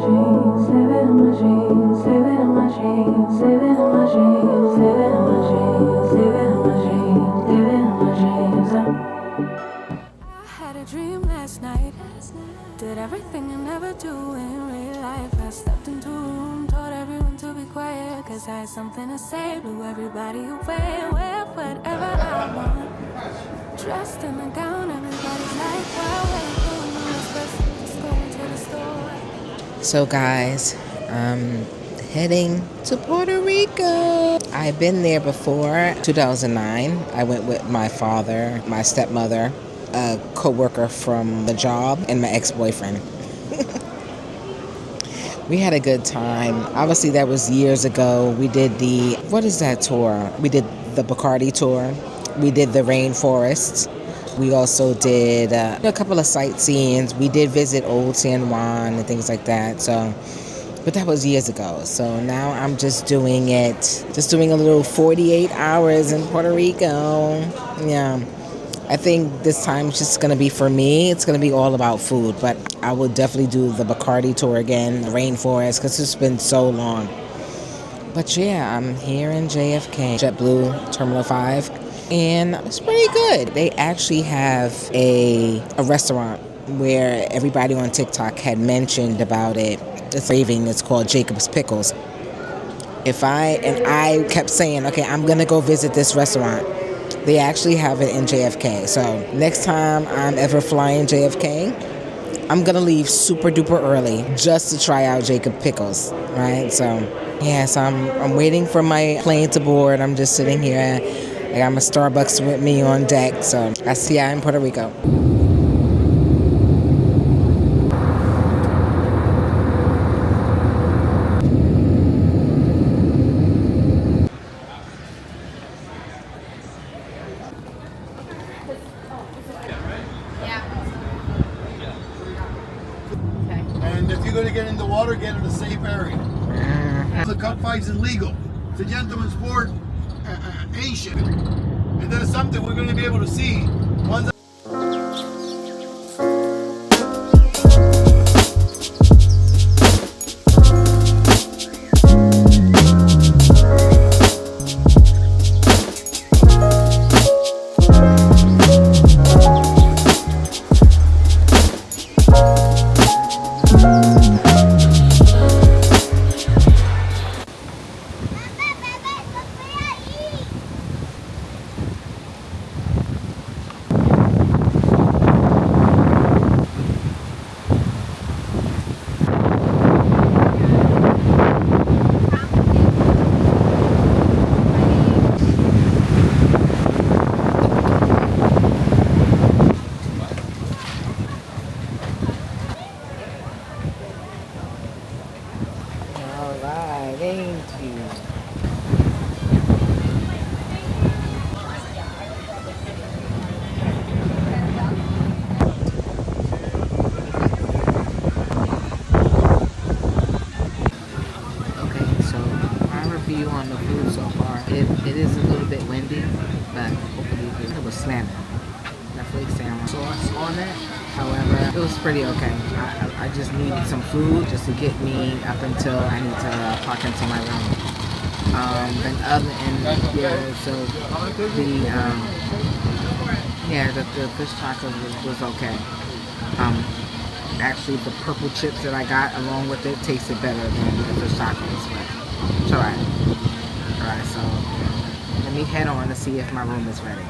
dreams, living in my dreams, living in my dreams, living in my dreams, living in my dreams, living in my dreams, living in my dreams. I had a dream last night. Did everything I never do in real life. I stepped into a room, told everyone to be quiet, cause I had something to say. Blew everybody away, wear whatever I want. Dressed in a gown, everybody's like, wow, where you going? No express, just going to the store. So guys, I'm heading to Puerto Rico. I've been there before. 2009, I went with my father, my stepmother, a co-worker from the job, and my ex-boyfriend. We had a good time. Obviously, that was years ago. We did the, what is that tour? We did the Bacardi tour. We did the rainforest. We also did a couple of sightseeings. We did visit Old San Juan and things like that. So, but that was years ago. So now I'm just doing a little 48 hours in Puerto Rico. Yeah. I think this time it's just going to be for me. It's going to be all about food, but I will definitely do the Bacardi tour again, the rainforest, because it's been so long. But yeah, I'm here in JFK, JetBlue Terminal 5, and it's pretty good. They actually have a restaurant where everybody on TikTok had mentioned about it. It's raving. It's called Jacob's Pickles. I kept saying, okay, I'm going to go visit this restaurant. They actually have it in JFK. So next time I'm ever flying JFK, I'm going to leave super duper early just to try out Jacob Pickles, right? So, yeah, so I'm waiting for my plane to board. I'm just sitting here. I got my Starbucks with me on deck. So I see you in Puerto Rico. And if you're going to get in the water, get in a safe area. The cup fight's illegal. It's a gentleman's sport, ancient. And there's something we're going to be able to see. Once review on the food so far. It is a little bit windy, but hopefully it was slamming. Definitely salmon sauce on it. However, it was pretty okay. I just needed some food just to get me up until I need to park into my room. The fish tacos was okay. Actually, the purple chips that I got along with it tasted better than the fish tacos, but it's alright. Alright, so let me head on to see if my room is ready.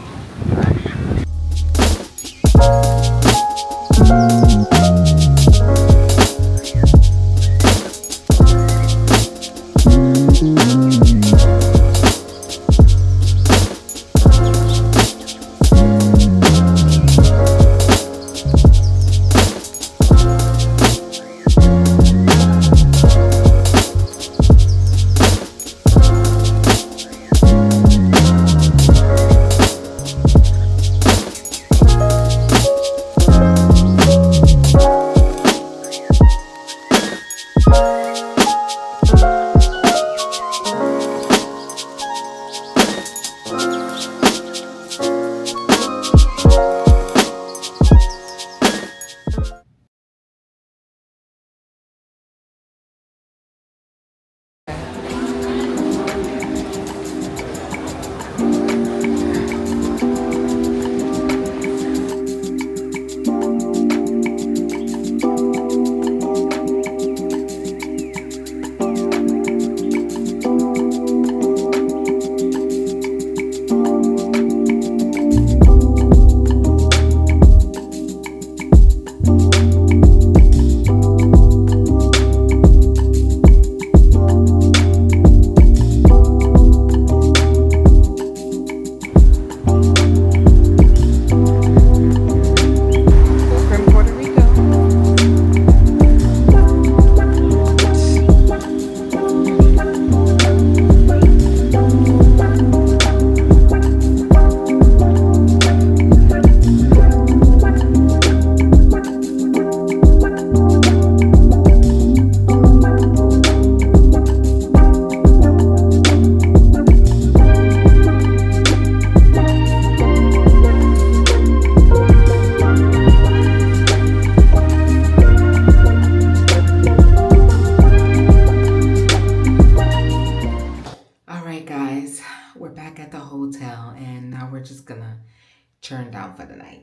turned down for the night.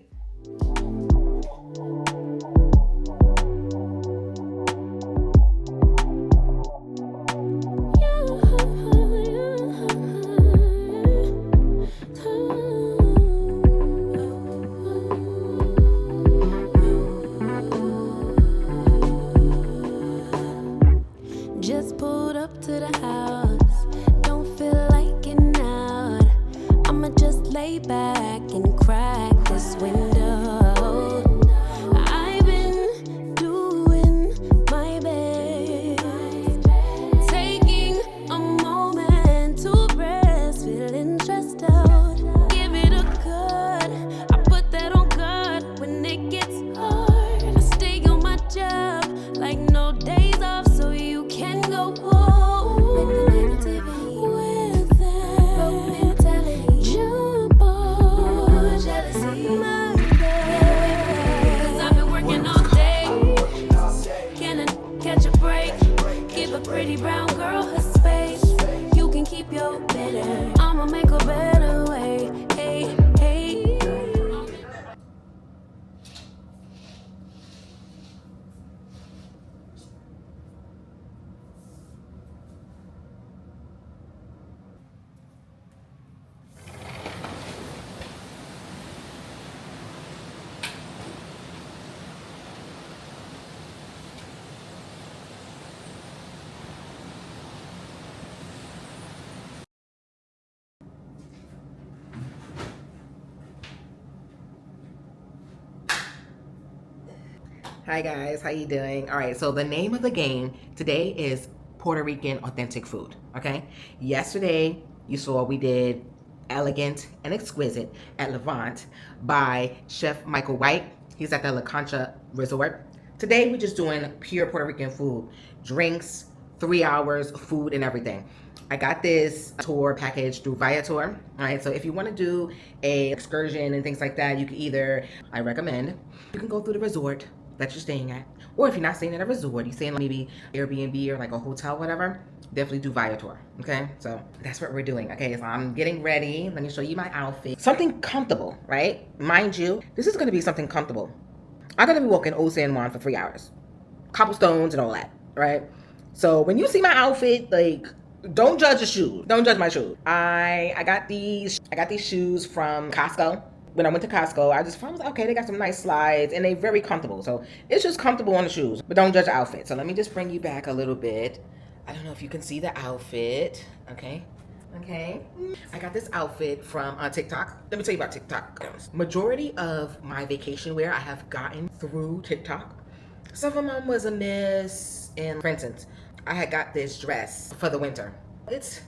Just pulled up to the house. Don't feel like getting out. I'ma just lay back and crack this window. I've been doing my best, taking a moment to rest, feeling stressed out. Give it a cut. I put that on God when it gets hard. I stay on my job like no days off, so you can go home with the negativity, with that broke mentality. Jump on jealousy, my bad. 'Cause I've been working all day. Can I catch a break? Give a pretty brown girl her space. You can keep your bitter. I'ma make a better way. Hey, hey. Hi guys, how you doing? All right, so the name of the game today is Puerto Rican authentic food, okay? Yesterday, you saw we did Elegant and Exquisite at Levant by Chef Michael White. He's at the La Concha Resort. Today, we're just doing pure Puerto Rican food, drinks, 3 hours, food, and everything. I got this tour package through Viator. All right, so if you want to do a excursion and things like that, you can either, I recommend, you can go through the resort that you're staying at, or if you're not staying at a resort, you're staying maybe Airbnb or like a hotel, whatever, definitely do Viator. Okay, so that's what we're doing. Okay, so I'm getting ready. Let me show you my outfit. Something comfortable, right? Mind you, this is going to be something comfortable. I'm going to be walking Old San Juan for 3 hours, cobblestones and all that, right? So when you see my outfit, like, don't judge the shoes. Don't judge my shoes. I got these shoes from Costco. When I went to Costco, I was like, okay, they got some nice slides and they're very comfortable. So it's just comfortable on the shoes, but don't judge the outfit. So let me just bring you back a little bit. I don't know if you can see the outfit. Okay. I got this outfit from TikTok. Let me tell you about TikTok. Majority of my vacation wear I have gotten through TikTok. Some of them was a miss. And for instance, I had got this dress for the winter. It's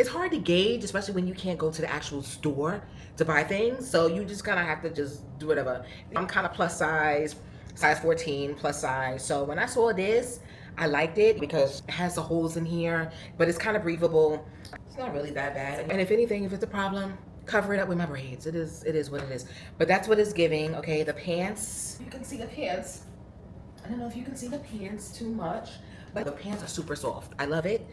hard to gauge, especially when you can't go to the actual store to buy things. So you just kind of have to just do whatever. I'm kind of plus size 14 plus size. So when I saw this, I liked it because it has the holes in here, but it's kind of breathable. It's not really that bad. And if anything, if it's a problem, cover it up with my braids. It is what it is. But that's what it's giving. Okay, the pants. You can see the pants. I don't know if you can see the pants too much, but the pants are super soft. I love it.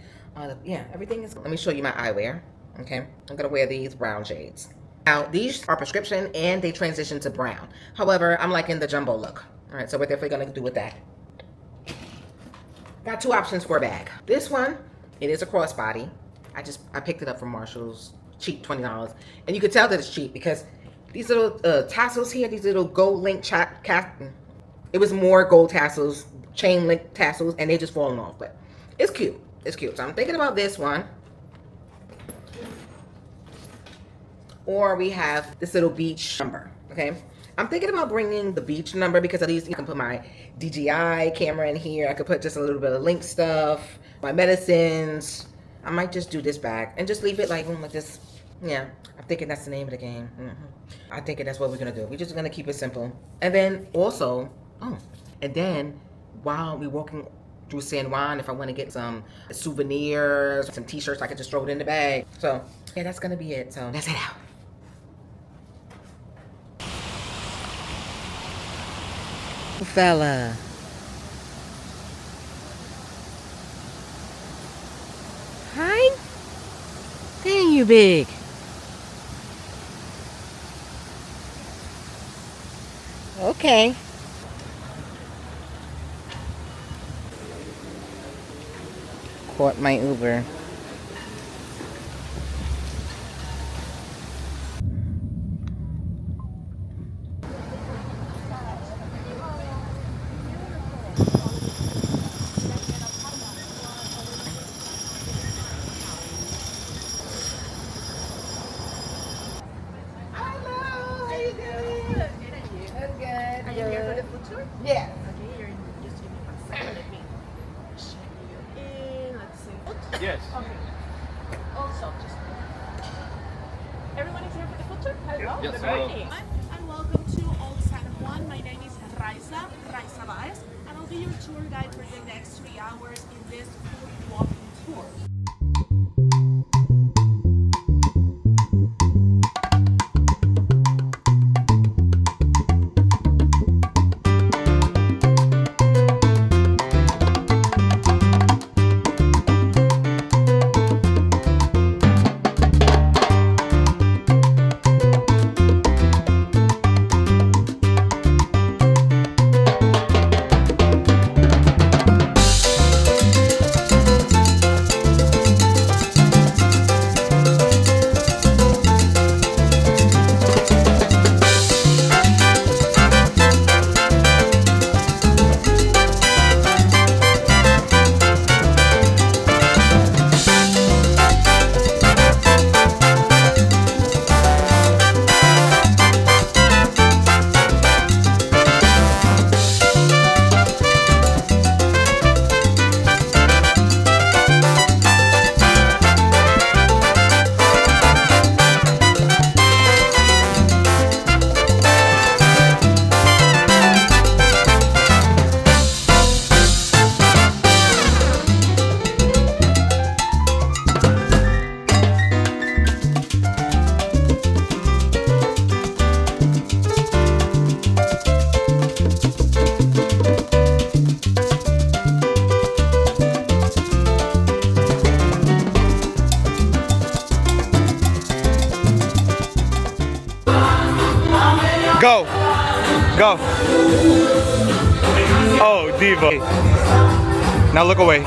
Yeah, everything is. Let me show you my eyewear. Okay, I'm gonna wear these brown shades. Now these are prescription and they transition to brown. However, I'm liking the jumbo look. All right, so we're definitely gonna do with that. Got two options for a bag. This one, it is a crossbody. I picked it up from Marshall's, cheap, $20, and you can tell that it's cheap because these little tassels here, these little gold link it was more gold tassels, chain link tassels, and they just falling off. But it's cute. It's cute. So I'm thinking about this one. Or we have this little beach number. Okay. I'm thinking about bringing the beach number because at least you can put my DJI camera in here. I could put just a little bit of link stuff, my medicines. I might just do this bag and just leave it like this. Yeah, I'm thinking that's the name of the game. I think that's what we're gonna do. We're just gonna keep it simple. And then also, and then while we're walking through San Juan, if I want to get some souvenirs, some t-shirts, I could just throw it in the bag. So yeah, that's gonna be it. So let's head out. Fella. Hi. Dang, you big. Okay. Caught my Uber. Hello, how you doing? Good. Are you here for the food tour? Yeah. Okay, you're just give me 1 second. Let me check you in. Let's see. Yes. Okay. Also, just everyone is here for the food tour. Hello. Yes, Good hello. morning. And welcome to Old San Juan. My name is Raisa Baez, and I'll be your tour guide for the next 3 hours in this food walking tour. Go. Go. Oh, diva. Now look away.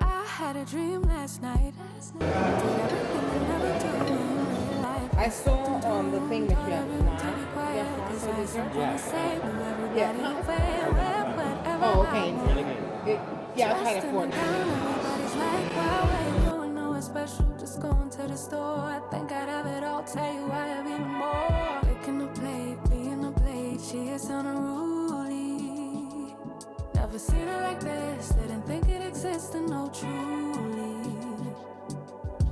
I had a dream last night. Did everything I never do in real life. I saw on the thing that you have Be quiet, 'cause I something to say to everybody. Wear whatever Oh, okay. I want. Yeah, I'll try to Just afford in the town, everybody's like, "Wow, where you going? Nowhere special, just going to the store. I think I'd have it all, tell you I have even more. Picking a plate, being a plate, she is unruly. Never seen her like this, didn't think it existed, no truly.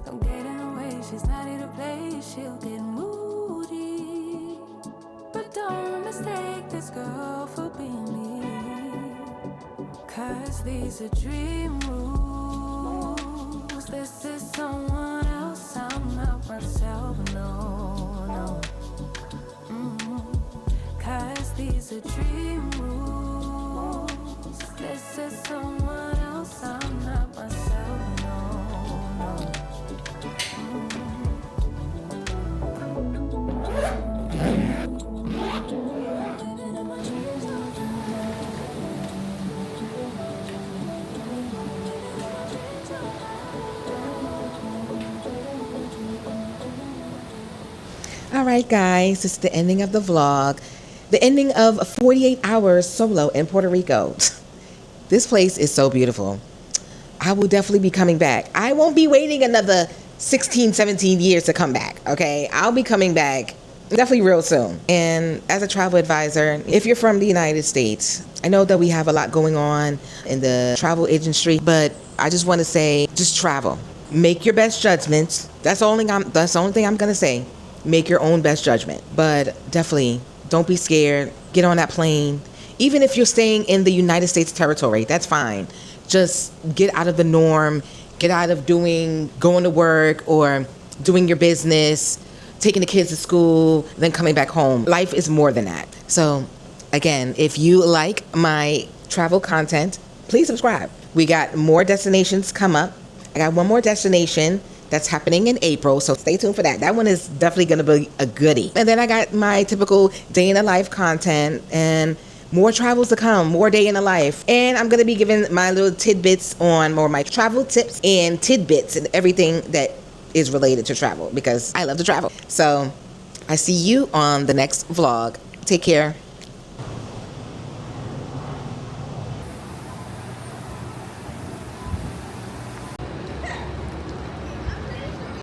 Don't get in her way, she's not here to play, she'll get moody. But don't mistake this girl for being me. 'Cause these are dream rules. This is someone else, I'm not myself, no, no. 'Cause these are dream rules. This is someone else, I'm not myself, no, no. All right, guys, it's the ending of the vlog. The ending of 48 hours solo in Puerto Rico. This place is so beautiful. I will definitely be coming back. I won't be waiting another 16, 17 years to come back, okay? I'll be coming back definitely real soon. And as a travel advisor, if you're from the United States, I know that we have a lot going on in the travel industry, but I just want to say, just travel. Make your best judgments. That's the only thing I'm going to say. Make your own best judgment. But definitely, don't be scared. Get on that plane. Even if you're staying in the United States territory, that's fine. Just get out of the norm. Get out of going to work or doing your business, taking the kids to school, then coming back home. Life is more than that. So again, if you like my travel content, please subscribe. We got more destinations come up. I got one more destination that's happening in April, so stay tuned for that. That one is definitely going to be a goodie. And then I got my typical day in the life content and more travels to come, more day in the life. And I'm going to be giving my little tidbits on more my travel tips and tidbits and everything that is related to travel because I love to travel. So I see you on the next vlog. Take care.